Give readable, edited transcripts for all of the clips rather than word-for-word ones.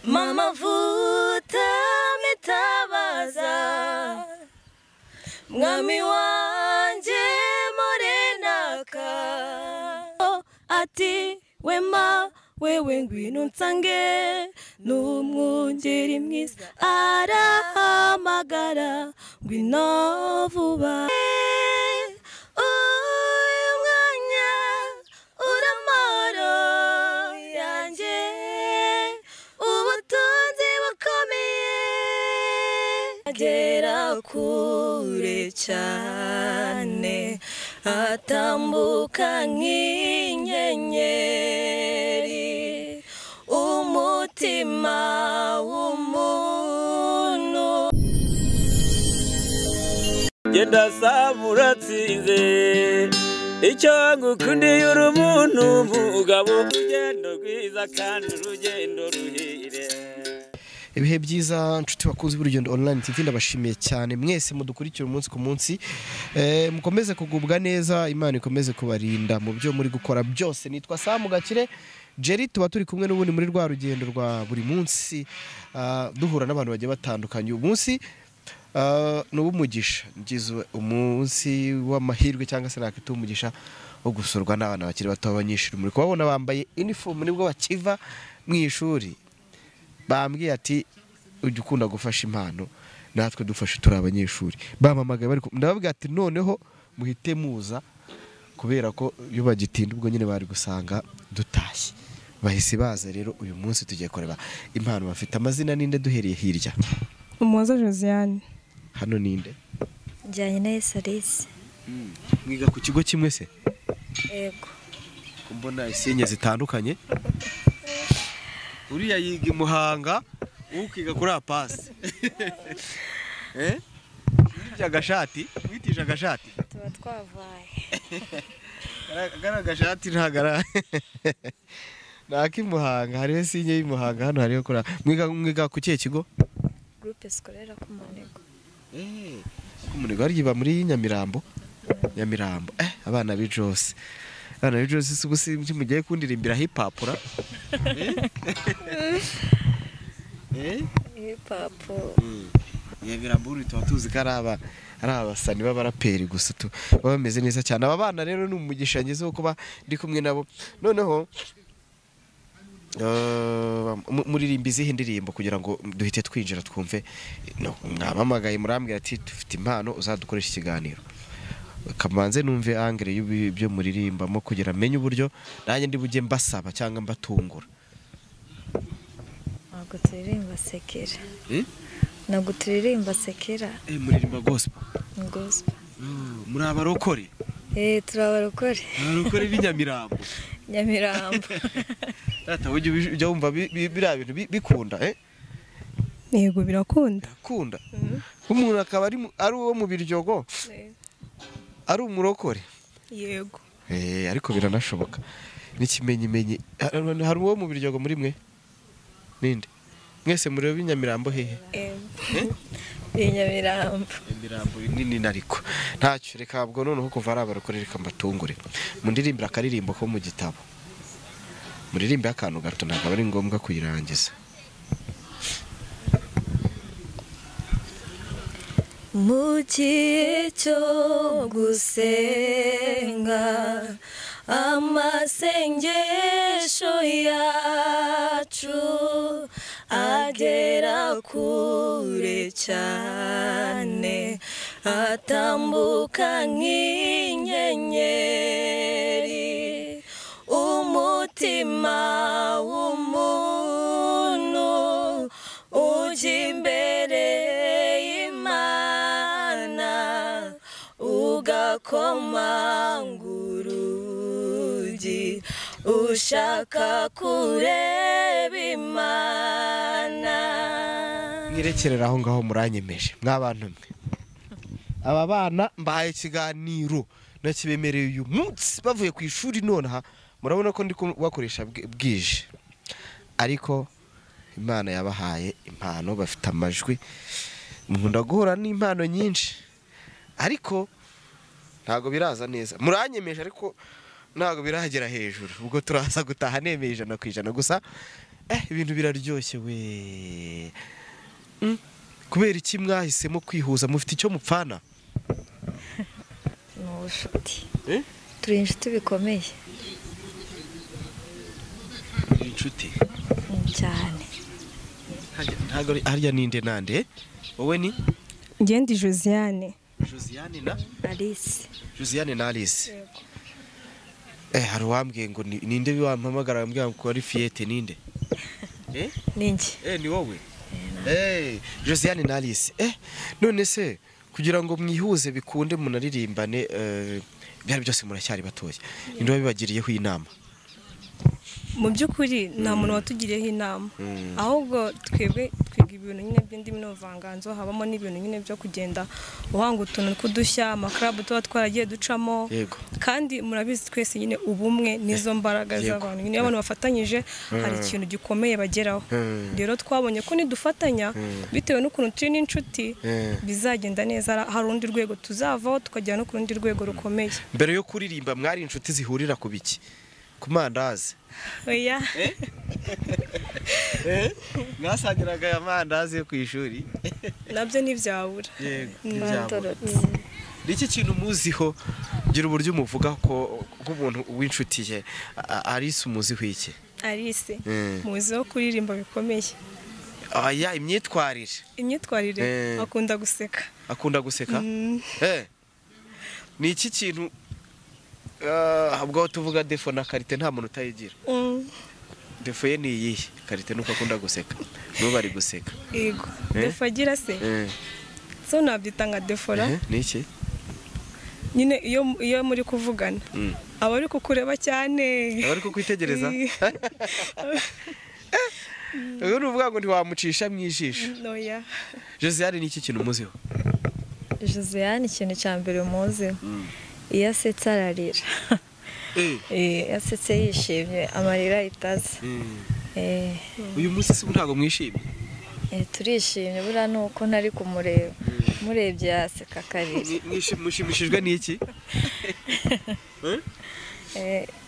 mama vuta mitabaza mwami wanje morenaka ati wema wewe ngwino nsange n'umwungeri mwiza arahamagara ngwino vuba uyu mwanya uramoro yanjye ubutunzi bukomeye agera kure cyane atambuka nk'inyenyeri umutima w'umuntu genda samura tsinze icyo ngukundiye uri umuntu mugabo urugendo rwiza kandi urugendo ruhire. Ibihe byiza nshuti bakunze burugendo online TV ndabashimiye cyane mwese mudukurikira umunsi ku munsi mukomeze kugubwa neza Imana ikomeze kubarinda mu byo muri gukora byose. Nitwa Samu Gakire Jerry tuba turi kumwe n'ubundi muri rwa rugendo rwa buri munsi duhura n'abantu bagiye batandukanye. Uyu munsi n'ubumugisha ngizwe umunsi w'amahirwe cyangwa se nakita umugisha wo gusurwa n'abana bakiri bato b'abanyeshuri muri kubabona bambaye uniform nibwo bakiva mu ishuri. Bambwiye ati ujye ukunda gufasha impano natwe dufashe turi abanyeshuri. Bamamagaye bari ndababwira ati noneho muhite muza kubera ko iyo bagitinda ubwo nyine bari gusanga dutashye. Bahise baza rero uyu munsi tugiye kureba impano bafite. Amazina ninde duhereye hirya? Umuhoza Josiane. Hano ninde? Njyanye na Salisi. Mwiga ku kigo kimwe se? Yego. Kumbona isenye zitandukanye. Uriya yiga Muhanga ukiga kuri apasi. Agashati witije agashati tuba twavaye agashati ntagara Muhanga hariho sinye y'Imuhanga hano hariho kora mwiga ku kihe kigo? groupe scolaire kumanego kumanego ariba muri Nyamirambo. Abana b'Ijose subusi mugiye kundirimbira hip hop ra hip hop Nyamirambo tuba tuzi ko ari abasani b'abaraperi gusa baba bameze neza cyane. Aba bana rero n'umugisha ngize wo kuba ndi kumwe nabo. Noneho muririmba izihe ndirimbo kugira ngo duhite twinjira twumve. Mwamamagaye murambwira ati dufite impano uzadukoresha ikiganiro. Kamanze numve angre y'ibyo muririmbamo kugira menye uburyo nanjye ndi bujye mbasaba cyangwa mbatungura. Ntabwo turirimba sekera. Ntabwo turirimba sekera. Muririmba gospel. Gospel. Muri abarokore. Turabarokore. Abarokore b'Inyamirambo. Nyamirambo. Ata ujya wumva bira bintu bikunda Yego birakunda. Kunda. Umuntu akaba ari uwo mu biryogo. Ari umurokore. Yego. Ariko biranashoboka. N'ikimenyimenyi hari uwo mu biryogo muri mwe? Ninde? Mwese muri b'Inyamirambo hehe? Inyamirambo. Inyamirambo nini nariko. Ntacyo reka bwo noneho kuva ari abarokore reka mbatungure. Mundirimbira akaririmbo ko mu gitabo. Muririmbe akantu gato ntabwo ari ngombwa kuyirangiza. Mu gihe cyo gusenga amasengesho yacu agera kure cyane atambuka nk'inyenyeri umutima w'umuntu ujya imbere y'Imana ugakomanga urugi ushaka kureba Imana. Mwirekerera aho ngaho muranyemeje mw'abantu mwe. Aba bana mbaye ikiganiro nakibemereye uyu munsi bavuye ku ishuri nonaha murabona ko ndi bakoresha bwije. Ariko Imana yabahaye impano bafite amajwi. Nkunda guhura n'impano nyinshi ariko ntago biraza neza. Muranyemeje ariko ntago biragera hejuru. Ubwo turaza gutaha nemeye 100% gusa ibintu biraryoshye we. Kubera iki mwahisemo kwihuza, mufite icyo mupfana? ni ubucuti. turi inshuti bikomeye inshuti cyane. ntago harya ninde nande? Wowe ni Ngendi Josiane. Josiane na Alice. Josiane na Alice. Hari uwambwiye ngo ninde wampamagara ambwira ko ari Fiete ninde? Ninjye. Ni wowe? Josiane na Alice. None se kugira ngo mwihuze bikunde munaririmbane byari byose muracyari batoya. Ninde wabibagiriyeho inama? Mu by'ukuri nta muntu watugiriyeho inama, ahubwo twebwe twiga ibintu nyine by'indimi n'ubuvanganzo, habamo n'ibintu nyine byo kugenda uhanga utuntu kudushya, amakarabu tuba twaragiye ducamo, kandi murabizi twese nyine ubumwe n'izo mbaraga z'abantu, nyine abantu bafatanyije hari ikintu gikomeye bageraho. Rero twabonye ko nidufatanya bitewe n'ukuntu turi n'inshuti bizagenda neza, hari urundi rwego tuzavaho tukagera no ku rundi rwego rukomeye. Mbere yo kuririmba mwari inshuti zihurira ku biki? Ku mandazi? Oya. Mwasangiraga ya mandazi yo ku ishuri? Nabyo ntibyabura. Yego. Niki kintu muziho gira uburyo umuvuga ko umuntu w'inshuti ye? Alice umuziho iki? Alice muziho kuririmba bikomeye. Imyitwarire akunda guseka. Akunda guseka? Ni iki kintu habwo tuvuga defo na karite nta muntu utayigira? Defo ye ni iyihe? Karite nuko akunda guseka. No bari guseka. Yego. Defo agira se? So nabyita nka defora. Ni iki? Nyine iyo muri kuvugana aba ari kukureba cyane. Aba ari kukwitegereza? Uyu nuvuga ngo ntiwamucisha mwijisho. Noya. Josiane ni iki kintu muziho? Josiane ikintu cya mbere muziho, iyo asetse ararira. Asetse yishimye amarira itaze. Uyu munsi se ntago mwishimye? Turishimye buriya nuko ntari kumureba, murebye yaseka akarira. Mushimishijwe n'iki?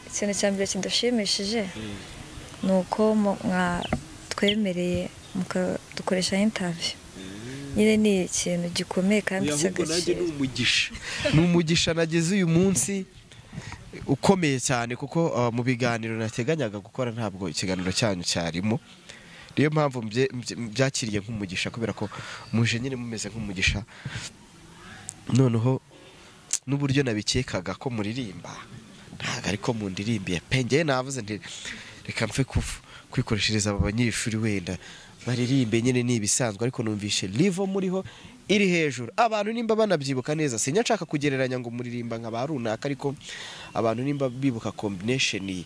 Ikintu cya mbere kidushimishije ni uko twemereye mukadukoresha interview. Nyine ni ikintu gikomeye kandi cy'agaciro. Ni umugisha nagize uyu munsi ukomeye cyane, kuko mu biganiro nateganyaga gukora ntabwo ikiganiro cyanyu cyarimo. Niyo mpamvu byakiriye nk'umugisha, kubera ko muje nyine mumeze nk'umugisha. Noneho n'uburyo nabikekaga ko muririmba ntago ariko mundirimbiye penge, navuze nti reka mfe kwikoreshereza abanyeshuri wenda baririmbe nyine ni ibisanzwe, ariko numvishe live muriho iri hejuru. Abantu nimba banabyibuka neza, sinya nshaka kugereranya ngo muririmba nka ba runaka, ariko abantu nimba bibuka combination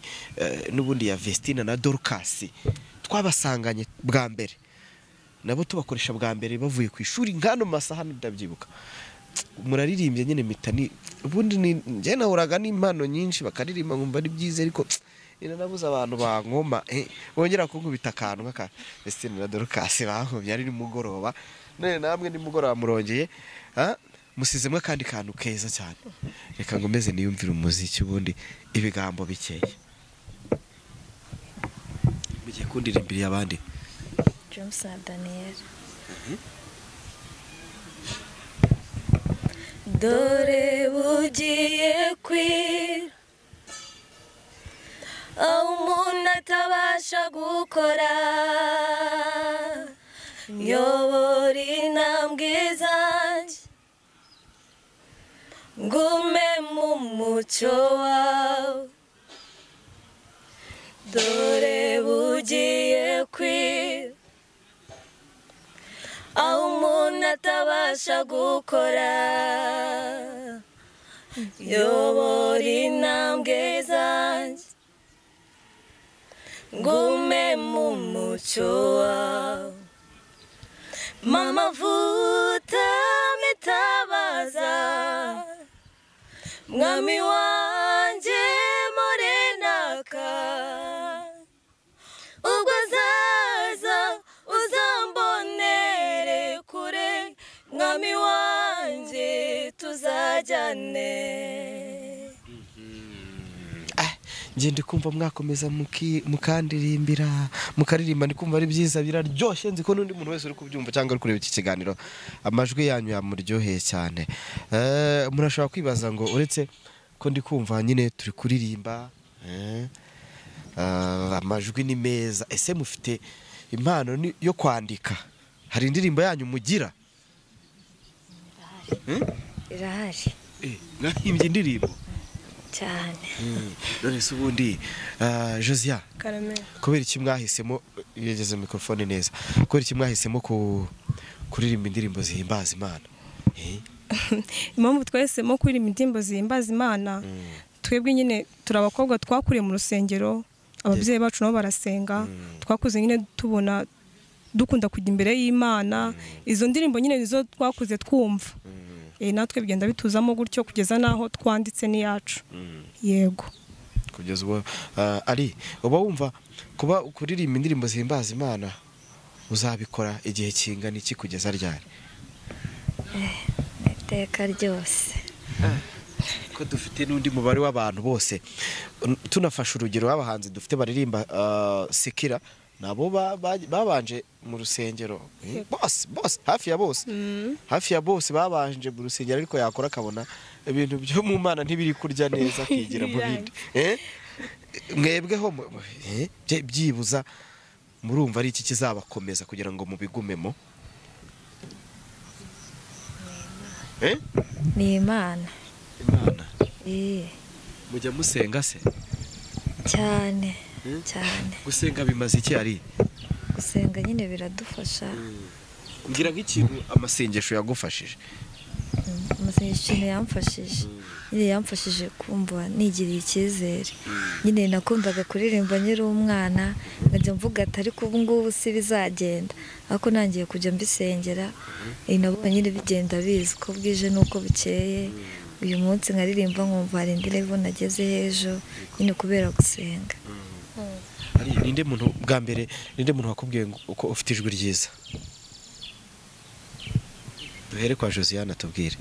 n'ubundi ya Vestina na Dorcas twabasanganye bwa mbere, nabo tubakoresha bwa mbere bavuye ku ishuri ngano masaha ndabyibuka. Muraririmbye nyine mitani, ubundi nje nahuraga n'impano nyinshi bakaririmba ngumva ari byiza, ariko nabuze abantu bankoma bongera kunkubita akantu nk'aka Vestina na Dorcas bankomye ari nimugoroba. None namwe nimugoroba murongeye musizemwe kandi kantu keza cyane. Reka ngomeze niyumvira umuziki ubundi ibigambo bikeye. Bigiye kundirimbira abandi. James na Daniel. Dore bugiye kwira aho umuntu atabasha gukora, nyobora intambwe zanjye ngume mu mucyo wawe. Dore bugiye kwira aho umuntu atabasha gukora, nyobora intambwe zanjye ngume mu mucyo wawe. Mama vuta mitabaza, mwami wanjye morenaka, ubwo zaza uzambonere kure, mwami wanjye tuzajyane. ngiye ndi kumva mwakomeza mukandirimbira mukaririmba, ndi kumva ari byiza biraryoshye, nzi ko n'undi muntu wese uri kubyumva cyangwa uri kureba iki kiganiro amajwi yanyu yamuryoheye cyane. Murashobora kwibaza ngo uretse ko ndi kumva nyine turi kuririmba, amajwi ni meza, ese mufite impano yo kwandika? Hari indirimbo yanyu mugira? irahari mwahimbye indirimbo cyane. none se ubundi Josia, Karame. kubera iki mwahisemo, yegeze mikrofone neza, kubera iki mwahisemo kuririmba indirimbo zihimbaza Imana? Impamvu twahisemo kuririmba indirimbo zihimbaza Imana, twebwe nyine turi abakobwa twakuriye mu rusengero, ababyeyi bacu nabo barasenga, twakuze nyine tubona dukunda kujya imbere y'Imana, izo ndirimbo nyine nizo twakuze twumva. Natwe bigenda bituzamo gutyo kugeza naho twanditse n'iyacu. Yego. Kugeza ubu ari uba wumva kuba kuririmba indirimbo zihimbaza Imana uzabikora igihe kingana iki kugeza ryari? Iteka ryose. Ko dufite n'undi mubare w'abantu bose, tunafashe urugero w'abahanzi dufite baririmba sekira, nabo babanje mu rusengero. Bose hafi ya bose babanje mu rusengero, ariko yakora akabona ibintu byo mu Mana ntibiri kurya neza akigira mu bindi. Mwebweho byibuza murumva ari iki kizabakomeza kugira ngo mubigumemo? Ni Imana. Mujya musenga se? Cyane. Gusenga bimaze iki? Ari gusenga nyine biradufasha. ngira nk'ikintu amasengesho yagufashije. Amasengesho nyine yamfashije kumva nigiriye icyizere. Nyine nakundaga kuririmba nyiri umwana, nkajya mvuga ati ariko ubu ngubu si bizagenda, ariko nangiye kujya mbisengera, nabonye nyine bigenda biza uko bwije n'uko bukeye. Uyu munsi nkaririmba nkumva hari indirimbo nageze hejuru nyine kubera gusenga. Ninde muntu bwa mbere, ninde muntu wakubwiye uko ufite ijwi ryiza? Duhere kwa Josiane tubwire.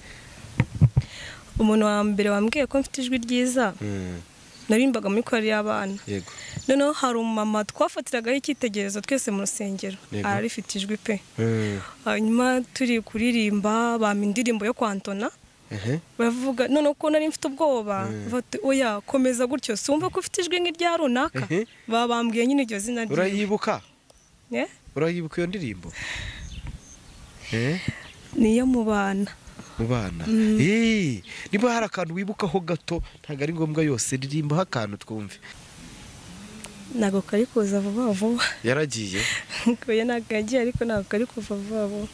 Umuntu wa mbere wambwiye ko mfite ijwi ryiza, narimbaga muri kwari y'abana. Yego. Noneho hari umumama twafatiragaho icyitegererezo twese mu rusengero, arifite ijwi pe. Hanyuma turi kuririmba bampa indirimbo yo kwantona. Bavuga noneho ko nari mfite ubwoba, bati oya komeza gutyo, sumva ko ufite ijwi nk'irya runaka. Babambwiye nyine iryo zina rye. Urayibuka? Urayibuka iyo ndirimbo? Niyo mu bana. Niba hari akantu wibukaho gato, ntabwo ari ngombwa yose, ririmbaho akantu twumve. Ntabwo kari kuza vuba vuba. Yaragiye? Kuya ntabwo yagiye, ariko ntabwo kari kuva vuba vuba.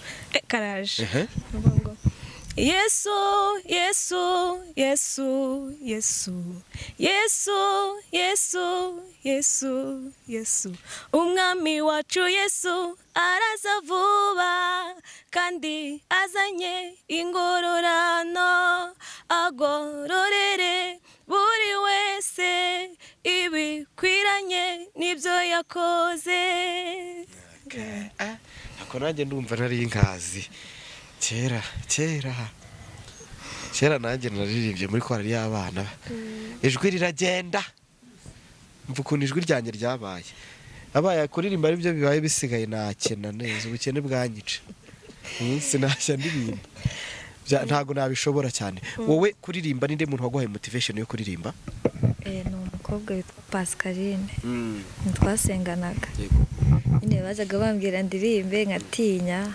Karaje. Yesu, Yesu, Yesu, Yesu, Yesu, Yesu, Yesu, Yesu, umwami wacu Yesu araza vuba, kandi azanye ingororano, agororere buri wese ibikwiranye n'ibyo yakoze. Ako nanjye ndumva nari inkazi. Kera nanjye naririmbye muri kwari y'abana, ijwi riragenda, mva ukuntu ijwi ryanjye ryabaye. Abaye kuririmba aribyo bibaye bisigaye nakena neza, ubukene bwanyica. Sinashya ndirimba, ntago nabishobora cyane. Wowe kuririmba ninde muntu waguhaye motivation yo kuririmba? Ni umukobwa witwa Pascaline, twasenganaga. Nyine bazaga bambwira ndirimbe nkatinya,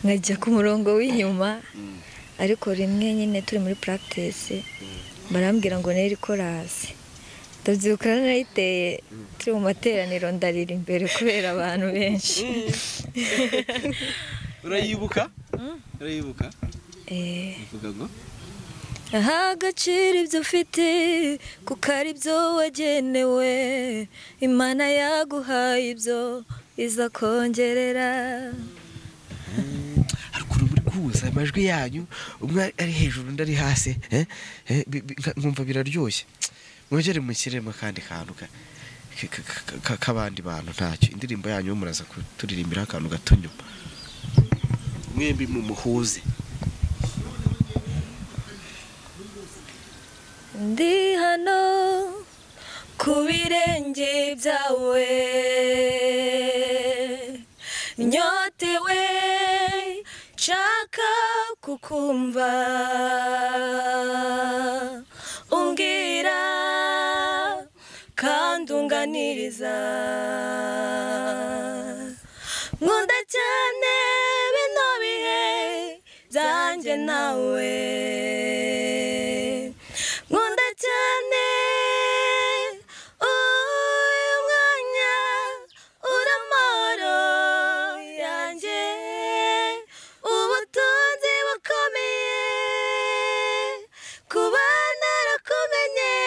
nkajya ku murongo w'inyuma, ariko rimwe nyine turi muri practice barambwira ngo neri korasi, ndabyibuka narayiteye turi mu materaniro ndarira imbere kubera abantu benshi. Urayibuka? Uvuga ngo aha agaciro ibyo ufite kuko ari byo wagenewe, Imana yaguhaye ibyo iza kongerera. Kuza amajwi yanyu, umwe ari hejuru undi ari hasi, nkumva biraryoshye. Mwongere mushyiremo kandi kantu k'abandi bantu, ntacyo. Indirimbo yanyu muraza kuturirimbira akantu gato nyuma, mwembi mumuhuze. Ndi hano ku birenge byawe nyotewe nshaka kukumva umbwira kandi unganiriza nkunda cyane bino bihe byanjye nawe nkunda cyane uyu mwanya uramahoro yanjye ubutunzi bukomeye kuba narakumenye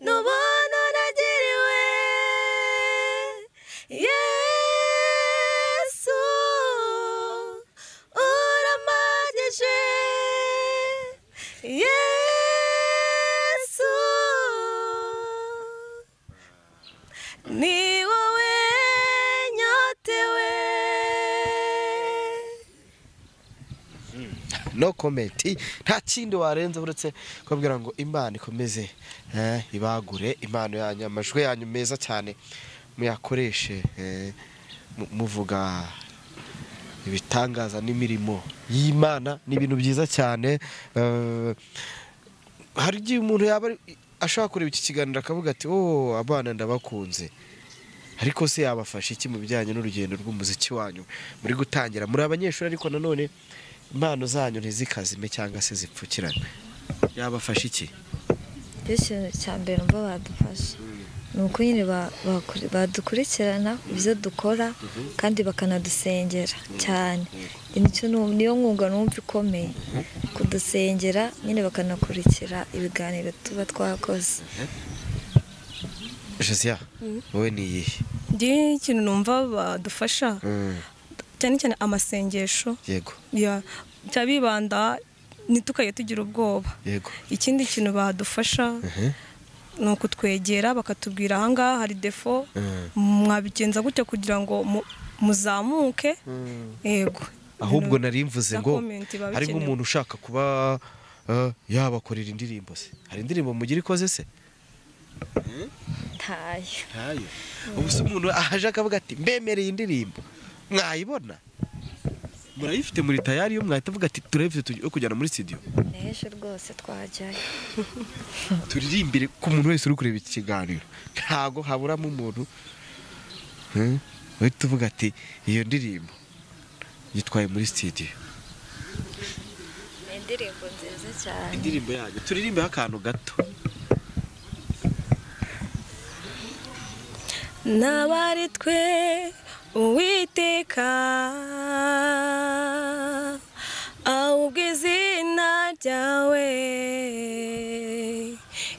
n'ubuntu nagiriwe Yesu uramagije Yesu ni wowe nyotewe. no comment nta kindi warenza uretse kubabwira ngo Imana ikomeze ibagure impano yanyu amajwi yanyu meza cyane muyakoreshe muvuga ibitangaza n'imirimo y'Imana ni ibintu byiza cyane. Hari igihe umuntu yaba ashaka kureba iki kiganiro akavuga ati oh abana ndabakunze, ariko se yabafasha iki mu bijyanye n'urugendo rw'umuziki wanyu muri gutangira muri abanyeshuri, ariko nanone impano zanyu ntizikazime cyangwa se zipfukirane, yabafasha iki? ikintu cya mbere mba badufasha ni uko nyine badukurikirana ibyo dukora kandi bakanadusengera cyane. Niyo nkunga numva ikomeye, kudusengera nyine bakanakurikira ibiganiro tuba twakoze. Josia wowe ni iyihe? Ndi ikintu numva badufasha cyane cyane amasengesho. Yego. Cyabibanda ntitukaye tugira ubwoba. Yego. Ikindi kintu badufasha ni ukutwegera bakatubwira ahangaha hari defo mwabigenza gutya kugira ngo muzamuke. Yego. Ahubwo nari mvuze ngo hari nk'umuntu ushaka kuba yabakorera indirimbo se, hari indirimbo mugira ikoze se? Ntayo. Ubu se umuntu aje akavuga ati mbemereye indirimbo mwayibona, murayifite muri tayari yo mwahita avuga ati turabifite tujye kujyana muri studio? Neshe rwose twajyayo. Turirimbire ku muntu wese uri kureba iki kiganiro, ntago haburamo umuntu uhita uvuga ati iyo ndirimbo yitwaye muri studio. Ni indirimbo nziza cyane. Indirimbo yanyu turirimbe akantu gato. Nabari twe Uwiteka ahubwo izina ryawe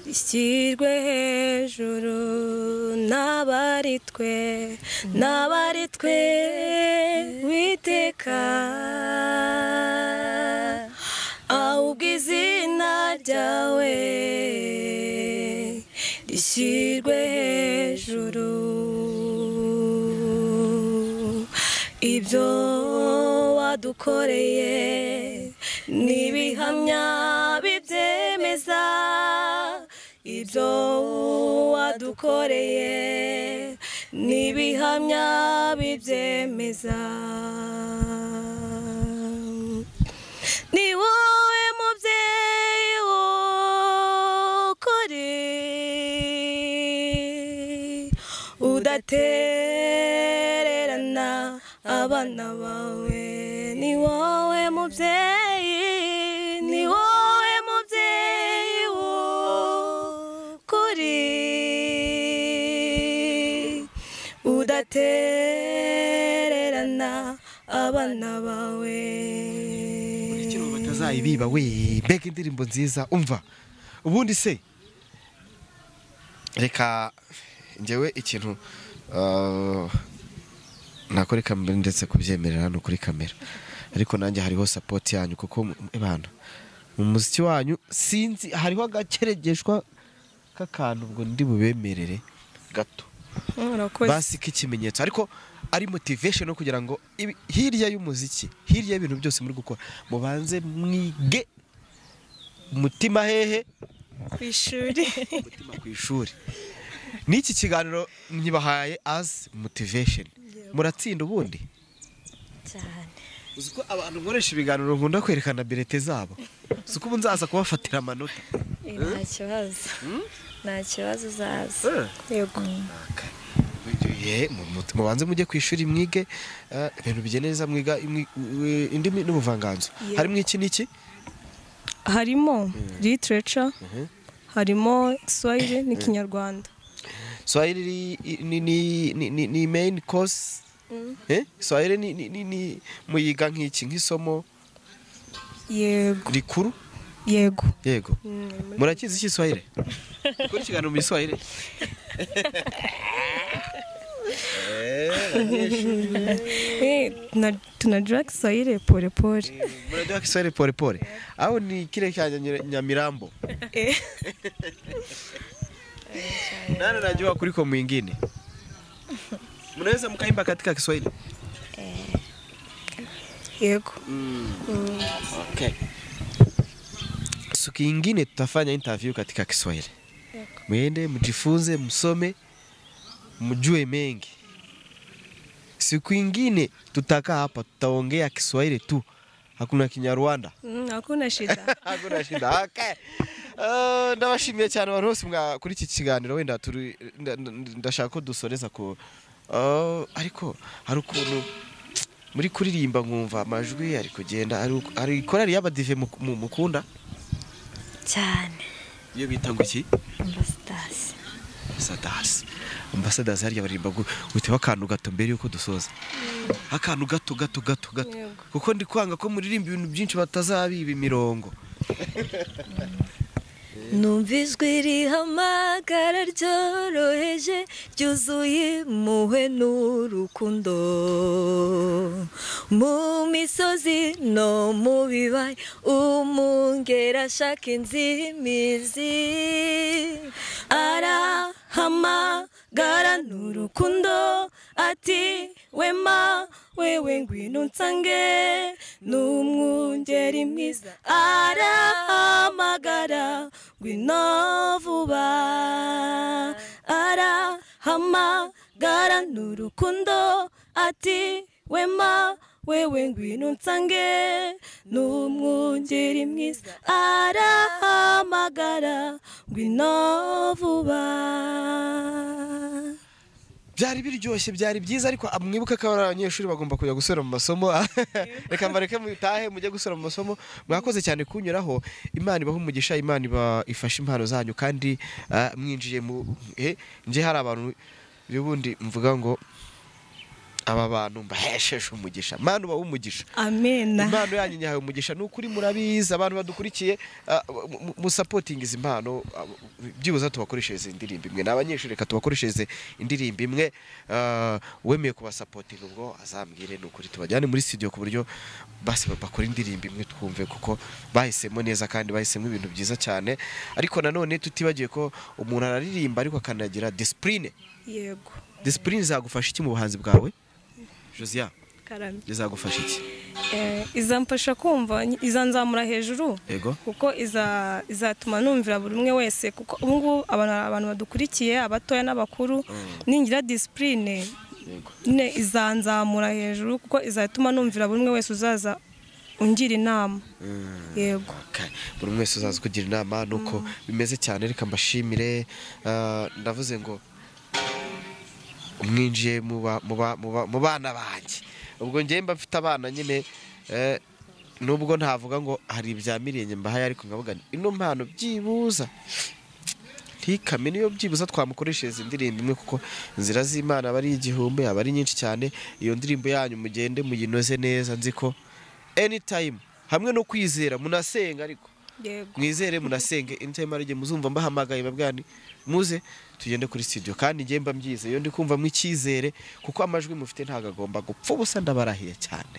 rishyirwe hejuru. Nabari twe Uwiteka ahubwo izina ryawe rishyirwe hejuru. Ibyo wadukoreye n'ibihamya bibyemeza, ibyo wadukoreye n'ibihamya bibyemeza. Ni wowe mubyeyi w'ukuri udatererana abana bawe. Ni wowe mubyeyi, ni wowe mubyeyi w'ukuri udatererana abana bawe. Ikiro batazayibiba we, mbega indirimbo nziza umva. Ubundi se reka njyewe ikintu nakore kamera ndetse kubyemerera no kuri kamera, ariko nanjye hariho support yanyu kuko bana mu muziki wanyu sinzi hariho agakeregeshwa k'akantu ubwo ndi bubemerere gato basi k'ikimenyetso, ariko ari motivation no kugira ngo hirya y'umuziki, hirya y'ibintu byose muri gukora mubanze mwige umutima hehe ku ishuri. umutima ku ishuri. N'iki kiganiro nyibahaye as motivation. Muratsinda ubundi cyane. uziko abantu nkoresha ibiganiro nkunda kwerekana bilete zabo. Uziko ubu nzaza kubafatira amanota. Nta kibazo. Nta kibazo uzaza. Yego. Mubanze mujye ku ishuri mwige ibintu bigeneza mwiga indimi n'ubuvanganzo. Harimo iki n'iki? Harimo literature, harimo Kiswahili n'Ikinyarwanda. Swahili ni main course. Swahili ni muyiga nk'iki nk'isomo Yego. rikuru? Yego. Yego. Murakizi iki Swahili? Kuri kiganiro mu Swahili. Tunajua Kiswahili pole pole. Mnajua Kiswahili pole pole. Au ni kile cha Nyamirambo? Nani anajua kuliko mwingine? Mnaweza mkaimba katika Kiswahili? Yego. Okay. Siku nyingine tutafanya interview katika Kiswahili. Mwende mjifunze, msome, mjue mengi. Siku nyingine tutakaa hapa tutaongea Kiswahili tu. Hakuna Kinyarwanda. Hakuna shida. Hakuna shida. Okay. Ndabashimiye cyane abantu bose kuri iki kiganiro wenda ndashaka ko dusoreza ko ariko hari ukuntu muri kuririmba nkumva amajwi ari kugenda ari korari y'abadive mukunda cyane. iyo bita ngo iki? Ambassadors. Ambassadors hariya barimba gute bakantu gato mbere yuko dusoza. Akantu gato. Kuko ndi kwanga ko muririmba ibintu byinshi batazabiba imirongo. Numva ijwi rihamagara ryoroheje ryuzuye impuhwe n'urukundo, mu misozi no mu bibaya umungera ashaka inzimizi, arahamagara n'urukundo ati wema wewe ngwino nsange n'umwungeri mwiza, arahamagara ngwino vuba, arahamagara n'urukundo ati wema wewe ngwino nsange n'umwungeri mwiza, arahamagara ngwino vuba. Byari biryoshye, byari byiza, ariko mwibuka ko abanyeshuri bagomba kujya gusura mu masomo. Reka mbareke mutahe mujye gusura mu masomo. Mwakoze cyane kunyuraho. Imana ibahe umugisha, Imana ifashe impano zanyu, kandi mwinjiye mu nje hari abantu y'ubundi mvuga ngo aba bantu mbahesheje umugisha. Imana uba umugisha. Amen. Impano yanyu nyahaye umugisha. Nukuri murabiza abantu badukurikiye mu supporting izi impano, byibuza tubakoreshereze indirimbo imwe. N'abanyeshuri reka tubakoreshereze indirimbo imwe. Wemeye kuba supporting ubwo azambwire nukuri tubajyane muri studio ku buryo basi bakora indirimbo imwe twumve, kuko bahisemo neza kandi bahisemo ibintu byiza cyane. Ariko nanone tutibagiye ko umuntu araririmba ariko akanagira discipline. Yego. Discipline zagufasha iki mu buhanzi bwawe? Josia, Karame. izagufasha iki? Izamfasha kumva, izanzamura hejuru. Yego. Kuko izatuma numvira buri umwe wese, kuko ubungu abantu badukurikiye, abatoya n'abakuru, ningira discipline ne izanzamura hejuru, kuko izatuma numvira buri umwe wese uzaza ungira inama. Yego. Okay. Buri umwe wese uzaza kugira inama nuko bimeze cyane. Reka mbashimire, ndavuze ngo umwinjiye mu bana banjye. Ubwo ngiye mba mfite abana nyine, nubwo ntavuga ngo hari ibya mirenge mbahaye, ariko nkavuga ino mpano byibuza ntikame niyo byibuza twamukoreshereza indirimbo imwe, kuko inzira z'Imana aba ari igihumbi, aba ari nyinshi cyane. Iyo ndirimbo yanyu mugende muyinoze neza, nzi ko anytime hamwe no kwizera munasenga, ariko mwizere munasenge anytime arige muzumva mbahamagaye babwani muze tugende kuri studio, kandi ngiye mba mbyize iyo ndi kumva mu cyizere, kuko amajwi mufite ntago agomba gupfa ubusa. Ndabarahiye cyane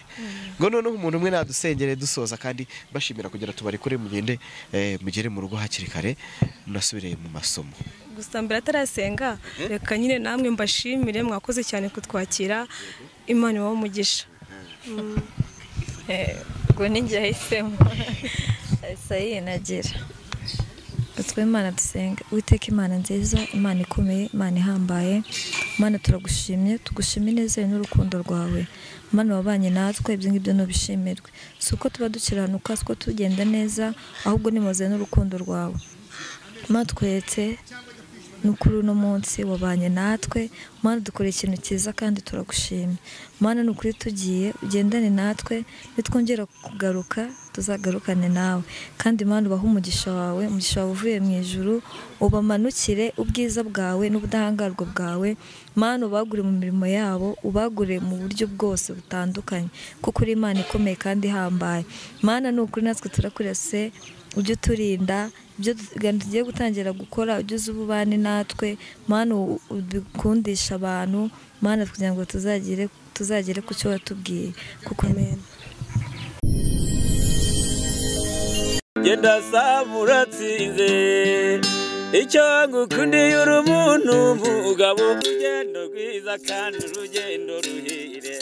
ngo noneho umuntu umwe nadusengere dusoza, kandi bashimira kugira tubari kure mugende mugere mu rugo hakiri kare munasubire mu masomo. Gusa mbere atarasenga, reka nyine namwe mbashimire, mwakoze cyane kutwakira. Imana ibahe umugisha. Ngo ninjye yahisemo. Sayi nagira. Twe Imana dusenga. Uwiteka Imana nziza, Imana ikomeye, Imana ihambaye. Imana turagushimye, tugushimye neza n'urukundo rwawe. Imana wabanye natwe, ibyo ngibyo nubishimirwe. Suko tuba dukiranuka, suko tugenda neza, ahubwo nimoze n'urukundo rwawe. Imana twetse nukuri uno munsi wabanye natwe. Imana dukora ikintu cyiza kandi turagushimye. Imana nukuri tugiye ugendane natwe, nitwongera kugaruka tuzagarukane nawe. Kandi Imana ubaha umugisha wawe, umugisha wawe uvuye mu ijuru, ubamanukire ubwiza bwawe n'ubudahangarwa bwawe. Imana ubagure mu mirimo yabo, ubagure mu buryo bwose butandukanye, kuko uri Imana ikomeye kandi ihambaye. Imana nukuri natwe turakurase, ujye uturinda ibyo tugiye gutangira gukora, ujye uza ububane natwe. Mana udukundisha abantu, Mana kugira ngo tuzagere ku cyo watubwiye, kuko amen. Genda saba uratsinze, icyo ngukundiye uri umuntu mugabo, urugendo rwiza kandi urugendo ruhire.